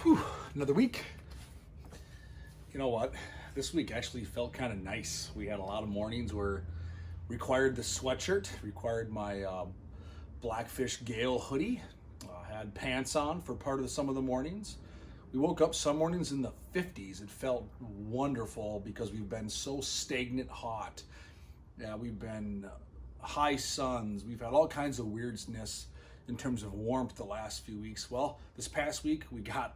Whew, another week. You know what? This week actually felt kind of nice. We had a lot of mornings where required the sweatshirt, required my Blackfish Gale hoodie, had pants on for part of some of the mornings. We woke up some mornings in the 50s. It felt wonderful because we've been so stagnant hot. Yeah, we've been high suns. We've had all kinds of weirdness in terms of warmth the last few weeks. Well, this past week we got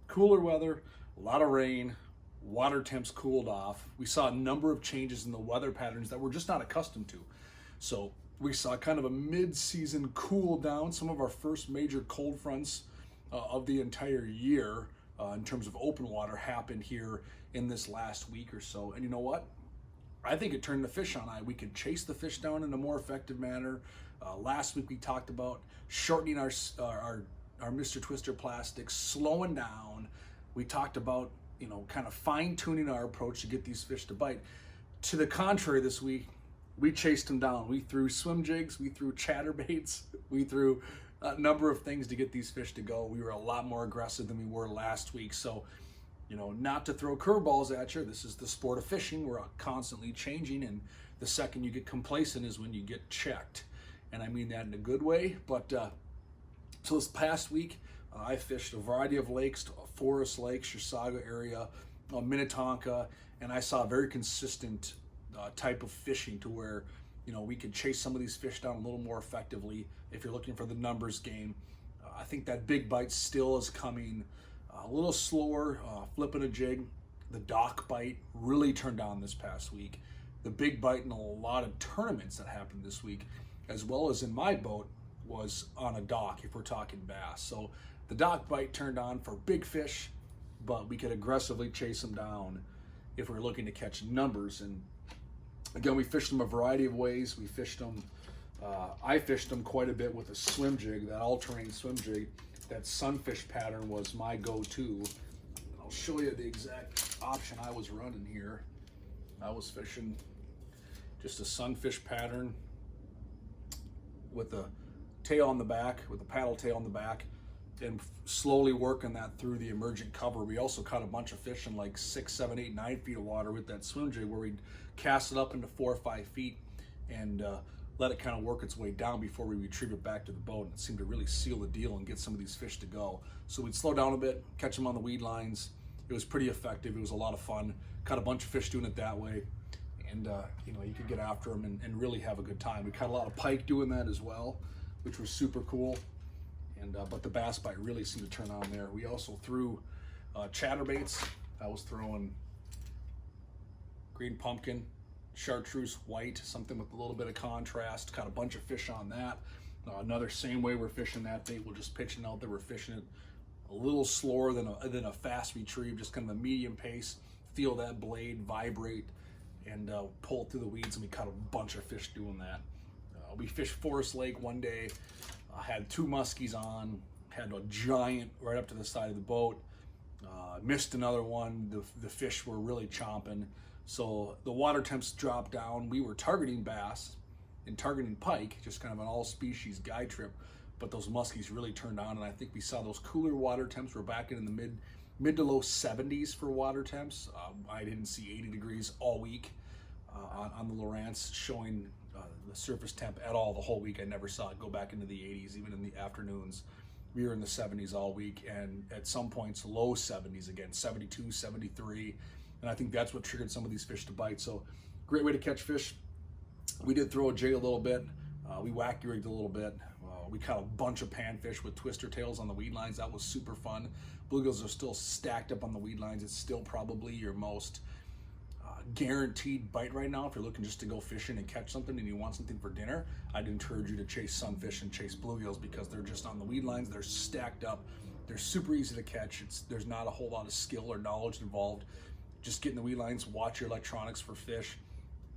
cooler weather, a lot of rain, water temps cooled off. We saw a number of changes in the weather patterns that we're just not accustomed to. So we saw kind of a mid-season cool down, some of our first major cold fronts of the entire year in terms of open water happened here in this last week or so. And you know what? I think it turned the fish on. We could chase the fish down in a more effective manner. Last week we talked about shortening our Mr. Twister plastics, slowing down. We talked about, kind of fine-tuning our approach to get these fish to bite. To the contrary, this week, we chased them down. We threw swim jigs, we threw chatterbaits, we threw a number of things to get these fish to go. We were a lot more aggressive than we were last week. So, not to throw curveballs at you, this is the sport of fishing. We're constantly changing, and the second you get complacent is when you get checked. And I mean that in a good way. But so this past week, I fished a variety of lakes, Forest Lake, Chisago area, Minnetonka, and I saw a very consistent type of fishing to where, we could chase some of these fish down a little more effectively if you're looking for the numbers game. I think that big bite still is coming a little slower, flipping a jig. The dock bite really turned on this past week. The big bite in a lot of tournaments that happened this week, as well as in my boat, was on a dock if we're talking bass. So the dock bite turned on for big fish, but we could aggressively chase them down if we're looking to catch numbers. And again, we fished them a variety of ways. We fished them, I fished them quite a bit with a swim jig, that all-terrain swim jig. That sunfish pattern was my go-to. I'll show you the exact option I was running here. I was fishing just a sunfish pattern with the tail on the back, with the paddle tail on the back, and slowly working that through the emergent cover. We also caught a bunch of fish in like 6, 7, 8, 9 feet of water with that swim jig, where we'd cast it up into 4 or 5 feet and let it kind of work its way down before we retrieve it back to the boat. And it seemed to really seal the deal and get some of these fish to go. So we'd slow down a bit, catch them on the weed lines. It was pretty effective. It was a lot of fun. Caught a bunch of fish doing it that way. And you could get after them and really have a good time. We caught a lot of pike doing that as well, which was super cool. And but the bass bite really seemed to turn on there. We also threw chatterbaits. I was throwing green pumpkin, chartreuse white, something with a little bit of contrast. Caught a bunch of fish on that. Another same way we're fishing that bait. We're just pitching out there. We're fishing it a little slower than a fast retrieve, just kind of a medium pace. Feel that blade vibrate and pull it through the weeds, and we caught a bunch of fish doing that. We fished Forest Lake one day. I had 2 muskies on, had a giant right up to the side of the boat. Missed another one. The fish were really chomping. So the water temps dropped down. We were targeting bass and targeting pike, just kind of an all species guide trip, but those muskies really turned on, and I think we saw those cooler water temps. We're back in the mid to low 70s for water temps. I didn't see 80 degrees all week on the Lowrance, showing the surface temp at all the whole week. I never saw it go back into the 80s, even in the afternoons. We were in the 70s all week, and at some points low 70s again, 72, 73, and I think that's what triggered some of these fish to bite. So great way to catch fish. We did throw a jig a little bit. We wacky rigged a little bit. We caught a bunch of panfish with twister tails on the weed lines. That was super fun. Bluegills are still stacked up on the weed lines. It's still probably your most guaranteed bite right now. If you're looking just to go fishing and catch something and you want something for dinner, I'd encourage you to chase sunfish and chase bluegills, because they're just on the weed lines. They're stacked up. They're super easy to catch. There's not a whole lot of skill or knowledge involved. Just get in the weed lines, watch your electronics for fish,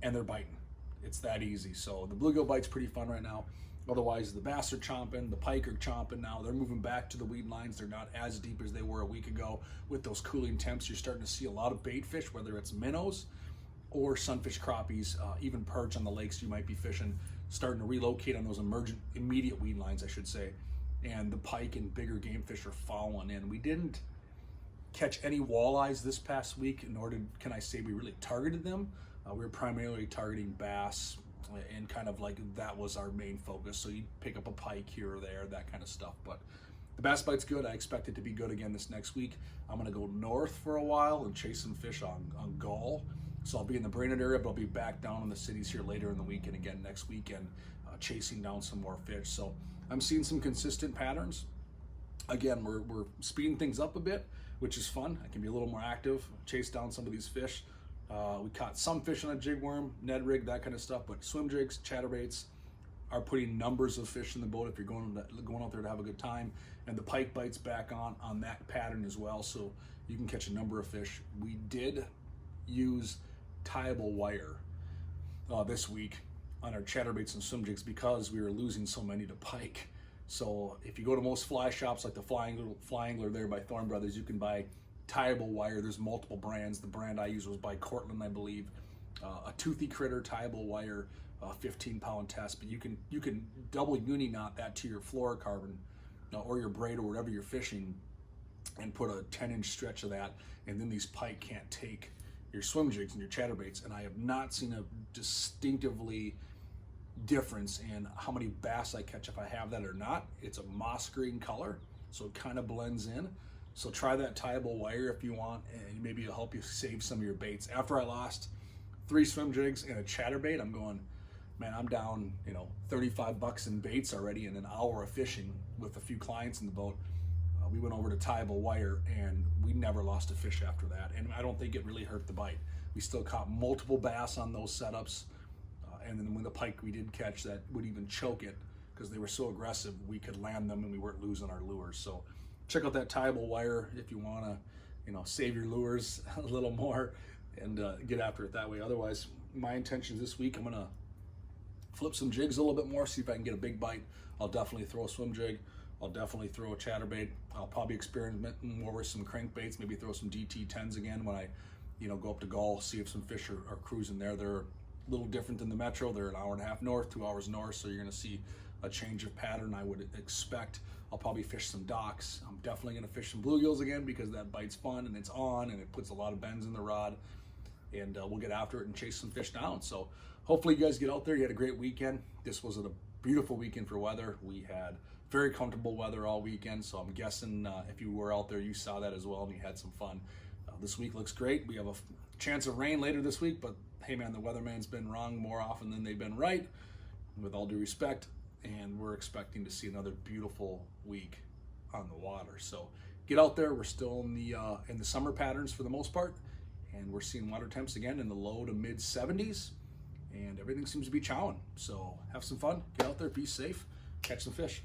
and they're biting. It's that easy. So the bluegill bite's pretty fun right now. Otherwise, the bass are chomping, the pike are chomping now. They're moving back to the weed lines. They're not as deep as they were a week ago. With those cooling temps, you're starting to see a lot of bait fish, whether it's minnows or sunfish, crappies, even perch on the lakes you might be fishing, starting to relocate on those immediate weed lines, I should say. And the pike and bigger game fish are following in. We didn't catch any walleyes this past week, nor can I say we really targeted them. We were primarily targeting bass, and kind of like that was our main focus. So you pick up a pike here or there, that kind of stuff. But the bass bite's good. I expect it to be good again this next week. I'm gonna go north for a while and chase some fish on Gull. So I'll be in the Brainerd area, but I'll be back down in the cities here later in the week and again next weekend, chasing down some more fish. So I'm seeing some consistent patterns. Again, we're speeding things up a bit, which is fun. I can be a little more active, chase down some of these fish. We caught some fish on a jig worm, Ned rig, that kind of stuff, but swim jigs, chatterbaits are putting numbers of fish in the boat if you're going out there to have a good time. And the pike bites back on that pattern as well, so you can catch a number of fish. We did use tieable wire this week on our chatterbaits and swim jigs because we were losing so many to pike. So if you go to most fly shops like the Fly Angler there by Thorn Brothers, you can buy tieable wire. There's multiple brands. The brand I used was by Cortland, I believe. A Toothy Critter tieable wire, 15-pound test, but you can double uni knot that to your fluorocarbon or your braid or whatever you're fishing, and put a 10-inch stretch of that, and then these pike can't take your swim jigs and your chatterbaits. And I have not seen a distinctively difference in how many bass I catch if I have that or not. It's a moss green color, so it kind of blends in. So try that tieable wire if you want, and maybe it'll help you save some of your baits. After I lost 3 swim jigs and a chatterbait, I'm going, man, I'm down, $35 in baits already in an hour of fishing with a few clients in the boat. We went over to tieable wire and we never lost a fish after that. And I don't think it really hurt the bite. We still caught multiple bass on those setups. And then when the pike we did catch that would even choke it because they were so aggressive, we could land them and we weren't losing our lures. So check out that tieable wire if you want to, save your lures a little more and get after it that way. Otherwise, my intentions this week, I'm going to flip some jigs a little bit more, see if I can get a big bite. I'll definitely throw a swim jig. I'll definitely throw a chatterbait. I'll probably experiment more with some crankbaits, maybe throw some DT10s again when I, go up to Gull, see if some fish are cruising there. They're a little different than the Metro. They're an hour and a half north, 2 hours north, so you're going to see a change of pattern, I would expect. I'll probably fish some docks. I'm definitely going to fish some bluegills again because that bite's fun and it's on and it puts a lot of bends in the rod. And we'll get after it and chase some fish down. So hopefully you guys get out there. You had a great weekend. This was a beautiful weekend for weather. We had very comfortable weather all weekend, so I'm guessing if you were out there, you saw that as well and you had some fun. This week looks great. We have a chance of rain later this week, but hey man, the weatherman's been wrong more often than they've been right, with all due respect, and we're expecting to see another beautiful week on the water. So get out there. We're still in the summer patterns for the most part, and we're seeing water temps again in the low to mid 70s, and everything seems to be chowing. So have some fun, get out there, be safe, catch some fish.